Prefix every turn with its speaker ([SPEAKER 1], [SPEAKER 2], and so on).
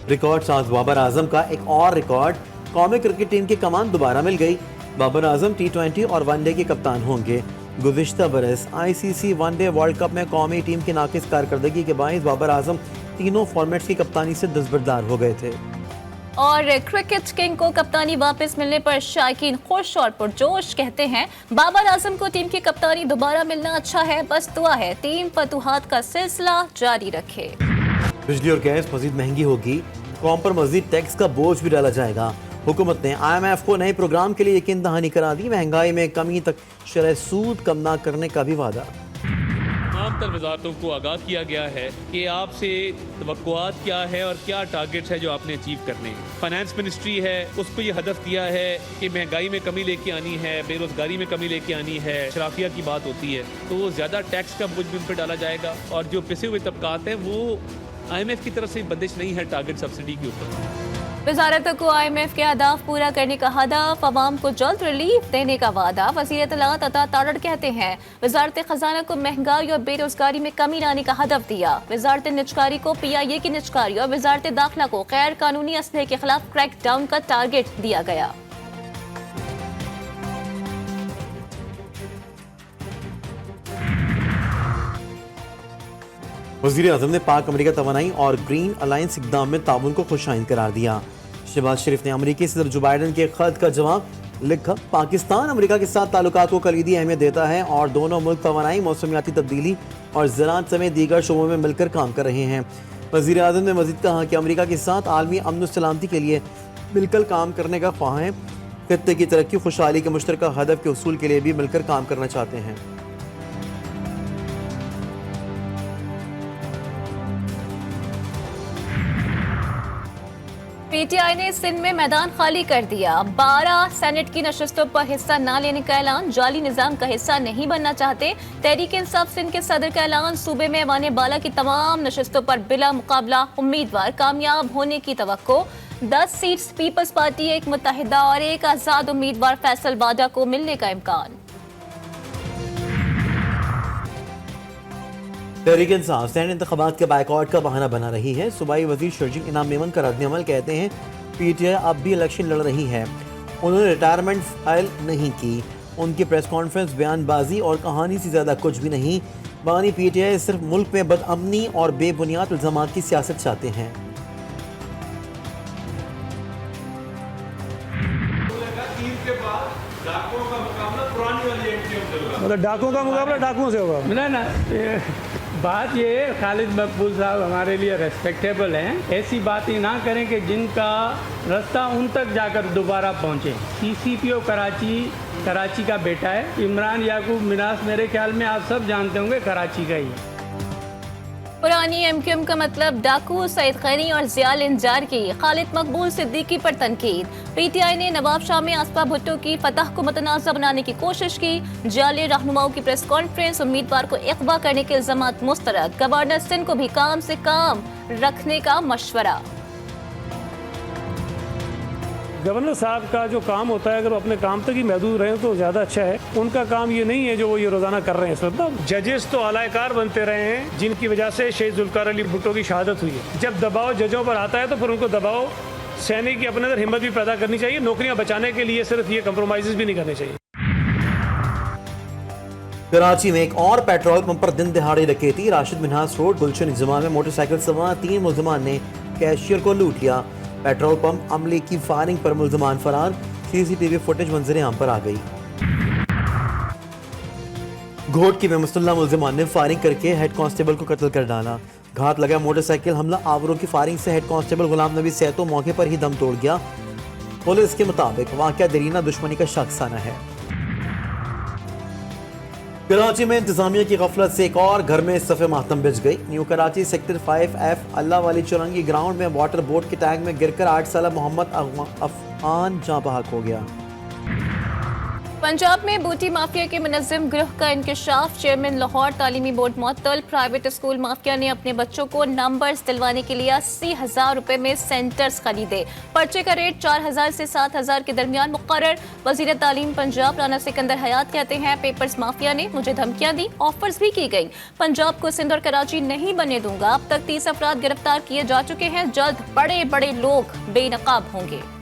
[SPEAKER 1] Record साथ बाबर आजम का एक और रिकॉर्ड, कौमी क्रिकेट टीम की कमान दोबारा मिल गई। बाबर आजम T20 और वनडे के कप्तान होंगे। गुज़िश्ता बरस ICC वनडे वर्ल्ड कप में कौमी टीम की नाकिस कारकर्दगी के बायस बाबर आजम तीनों फॉर्मेट्स की कप्तानी से दस्तबरदार हो गए थे।
[SPEAKER 2] और क्रिकेट किंग को कप्तानी वापस मिलने पर शायकीन खुश और पुरजोश। कहते हैं बाबर आजम को टीम की कप्तानी दोबारा मिलना अच्छा है, बस दुआ है टीम फतूहात का सिलसिला जारी रखे।
[SPEAKER 1] बिजली और गैस मजीद महंगी होगी, कौम पर मजीद टैक्स का बोझ भी डाला जाएगा। हुकूमत ने IMF को नए प्रोग्राम के लिए यकीन दहानी करा दी। महंगाई में कमी तक शरह सूद कम ना करने का भी वादा।
[SPEAKER 3] तमाम तर वजारतों को आगाह किया गया है कि आपसे तवक्कुआत क्या है और क्या टारगेट्स है जो आपने अचीव करने हैं। फाइनेंस मिनिस्ट्री है, उसको ये हदफ दिया है कि महंगाई में कमी लेके आनी है, बेरोजगारी में कमी लेके आनी है, शराफिया की बात होती है तो ज़्यादा टैक्स का बोझ भी उन पर डाला जाएगा। और जो पिसे हुए तबकात हैं वो IMF की तरफ से बंदिश नहीं है टारगेट सब्सिडी के ऊपर।
[SPEAKER 2] वजारत को IMF के अहदाफ पूरा करने का हदफ, अवाम को जल्द रिलीफ देने का वादा। वज़ीर इत्तलात अता तारड़ कहते हैं वजारत खजाना को महंगाई और बेरोजगारी में कमी लाने का हदफ दिया। वजारत निजकारी को PIA की निजकारी और वजारत दाखिला को गैर कानूनी असलहे के खिलाफ क्रैक डाउन का टारगेट दिया गया।
[SPEAKER 1] वज़ीर आज़म ने पाक अमेरिका तवानाई और ग्रीन अलायंस इक़दाम में ताउन को खुशाइन करार दिया। शहबाज शरीफ ने अमेरिकी सदर जो बाइडन के खत का जवाब लिखा। पाकिस्तान अमेरिका के साथ ताल्लुकात को कलीदी अहमियत देता है और दोनों मुल्क तवानाई, मौसमियाती तब्दीली और ज़राअत समेत दीगर शोबों में मिलकर काम कर रहे हैं। वज़ीर आज़म ने मज़ीद कहा कि अमेरिका के साथ आलमी अमन और सलामती के लिए मिलकर काम करने का ख्वाह हैं। खत्ते की तरक्की, खुशहाली के मुश्तरका हदफ के उसूल के लिए भी मिलकर काम करना चाहते हैं।
[SPEAKER 2] PTI ने सिंध में मैदान खाली कर दिया। 12 सेनेट की नशस्तों पर हिस्सा न लेने का ऐलान, जाली निजाम का हिस्सा नहीं बनना चाहते। तहरीक इंसाफ सिंध के सदर का ऐलान, सूबे में ऐवान बाला की तमाम नशस्तों पर बिला मुकाबला उम्मीदवार कामयाब होने की तवक्को। 10 सीट्स पीपल्स पार्टी, एक मुत्तहिदा और एक आजाद उम्मीदवार फैसल बाडा को मिलने का इम्कान।
[SPEAKER 1] तहरीक इंसाफ सैन इंतखाबात के बाइकआउट का बहाना बना रही है। सूबाई वजीर शर्जील इनाम मेमन का रद्द-ए-अमल कहते हैं PTI अब भी इलेक्शन लड़ रही है। उन्होंने रिटायरमेंट फाइल नहीं की। उनकी प्रेस कॉन्फ्रेंस बयानबाजी और कहानी से ज़्यादा कुछ भी नहीं। बानी PTI सिर्फ मुल्क में बदअमनी और बेबुनियाद इल्ज़ामात की सियासत चाहते हैं।
[SPEAKER 4] मतलब डाकुओं का मुकाबला डाकुओं से होगा
[SPEAKER 5] ना बात ये है, खालिद मकबूल साहब हमारे लिए रेस्पेक्टेबल हैं। ऐसी बात ही ना करें कि जिनका रास्ता उन तक जाकर दोबारा पहुंचे। CCPO कराची का बेटा है। इमरान याकूब मिनास मेरे ख्याल में आप सब जानते होंगे कराची का ही।
[SPEAKER 2] पुरानी MQM का मतलब डाकू सईद खैरी और ज़ियाल इंजार की। खालिद मकबूल सिद्दीकी पर तनकीद। PTI ने नवाब शाह में आसपा भुट्टो की फतह को मुतनाज़ा बनाने की कोशिश की। जाली रहनुमाओं की प्रेस कॉन्फ्रेंस, उम्मीदवार को इख्वा करने के इल्ज़ामात मुस्तरद। गवर्नर सिंध को भी काम से काम रखने का मशवरा।
[SPEAKER 4] गवर्नर साहब का जो काम होता है अगर वो अपने काम तक ही महदूद रहे तो ज़्यादा अच्छा है। उनका काम ये नहीं है जो वो ये रोज़ाना कर रहे हैं। इस वक्त जजेस तो आलाकार बनते रहे हैं जिनकी वजह से शहीद जुल्फ़िकार अली भुट्टो की शहादत हुई है। जब दबाव जजों पर आता है तो फिर उनको दबाव सैनिक की अपने अंदर हिम्मत भी पैदा करनी चाहिए। नौकरियां बचाने के लिए सिर्फ ये कंप्रोमाइज़ भी नहीं करने चाहिए।
[SPEAKER 1] कराची में एक और पेट्रोल पंप पर दिन दिहाड़े डकैती। राशिद मिन्हास रोड गुलशन इज्तिमा में मोटरसाइकिल सवार 3 मुल्ज़िमान ने कैशियर को लूट लिया। पेट्रोल पंप अमले की फायरिंग पर मुल्ज़िमान फरार। CCTV फुटेज मंजर आम पर आ गई। घोटकी में मुस्तल्ला मुल्ज़िमान ने फायरिंग करके हेड कांस्टेबल को कत्ल कर डाला। घात लगा मोटरसाइकिल हमला। आवरों की फायरिंग से head constable Ghulam Nabi Saito मौके पर ही दम तोड़ गया। पुलिस के मुताबिक वाक़या दरीना दुश्मनी का शख्साना है। कराची में इंतजामिया की गफलत से एक और घर में सफ़े मातम बिछ गई। न्यू कराची सेक्टर 5F अल्लाह वाली चुरंगी ग्राउंड में वाटर बोट के टैंक में गिरकर 8 साल मोहम्मद अफगान जाँ बहक हो गया।
[SPEAKER 2] पंजाब में बूटी माफिया के मुनज़्ज़म गिरोह का इंकशाफ। चेयरमैन लाहौर तालीमी बोर्ड मुअत्तल। प्राइवेट स्कूल माफिया ने अपने बच्चों को नंबर्स दिलवाने के लिए 80,000 रुपए में सेंटर्स खरीदे। पर्चे का रेट 4,000 से 7,000 के दरमियान मुकर्रर। वजीर तालीम पंजाब राना सिकंदर हयात कहते हैं, पेपर्स माफिया ने मुझे धमकियां दी, ऑफर्स भी की गई। पंजाब को सिंध और कराची नहीं बनने दूंगा। अब तक 30 अफराद गिरफ्तार किए जा चुके हैं। जल्द बड़े बड़े लोग बेनकाब होंगे।